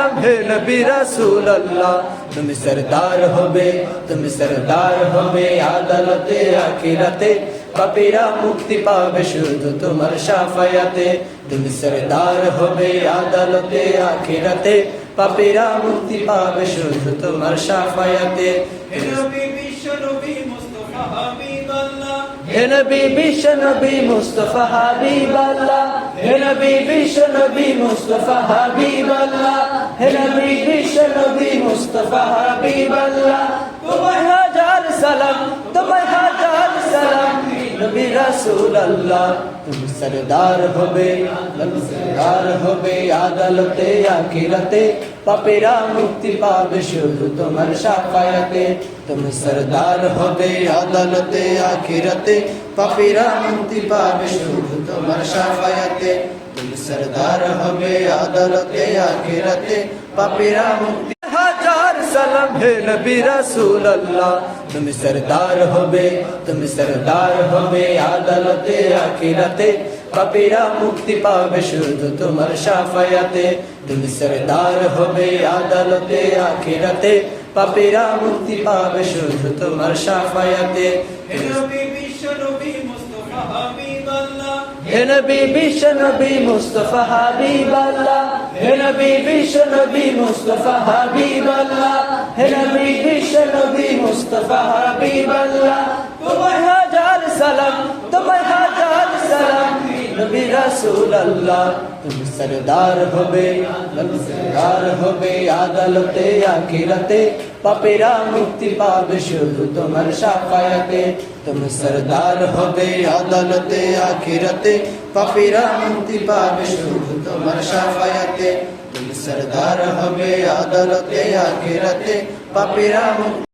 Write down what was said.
সালাম হে নবী রাসূলুল্লাহ তুমি সরদার হবে আদালতে আখিরাতে পাপীরা মুক্তি পাবে শুধু তোমার শাফায়াতে তুমি সরদার হবে আদালতে আখিরাতে পাপীরা মুক্তি পাবে শুধু তোমার শাফায়াতে হে নবী বিশ্ব নবী মুস্তাফা হাবিবাল্লাহ হে নবী বিশ্ব নবী মুস্তাফা হাবিবাল্লাহ হে নবী বিশ্ব নবী মুস্তাফা হাবিবাল্লাহ হে নবী বিশ্ব নবী মুস্তাফা হাবিবাল্লাহ তোমায় হাজার সালাম নবী রাসূলুল্লাহ তুমি সরদার হবে আদালতে আখিরাতে পাপীরা মুক্তি পাবে শুধু তোমার শাফায়াতে তুমি সরদার হবে আদালতে আখিরাতে পাপীরা মুক্তি পাবে শুধু তোমার শাফায়াতে তুমি সরদার হবে আদালতে আখিরাতে পাপীরা মুক্তি হাজার সালাম হে নবী রাসূলুল্লাহ তুমি সরদার হবে আদালতে আখিরাতে পাপীরা মুক্তি পাবে শুধু তোমার শাফায়াতে তুমি সরদার হবে আদালতে আখিরাতে পাপীরা মুক্তি পাবে শুধু তোমার শাফায়াতে হে নবী বিশ্ব নবী মুস্তাফা হাবিবাল্লাহ হে নবী বিশ্ব নবী মুস্তাফা হাবিবাল্লাহ হে নবী বিশ্ব নবী মুস্তাফা হাবিবাল্লাহ হে নবী বিশ্ব নবী মুস্তাফা হাবিবাল্লাহ তোমায় হাজার সালাম নবী রাসূলুল্লাহ তুমি সরদার হবে আদালতে আখিরাতে পাপীরা মুক্তি পাবে শুধু তোমার শাফায়াতে তুমি সরদার হবে আদালতে আখিরাতে পাপীরা মুক্তি পাবে শুধু তোমার শাফায়াতে তুমি সরদার হবে আদালতে আখিরাতে পাপীরা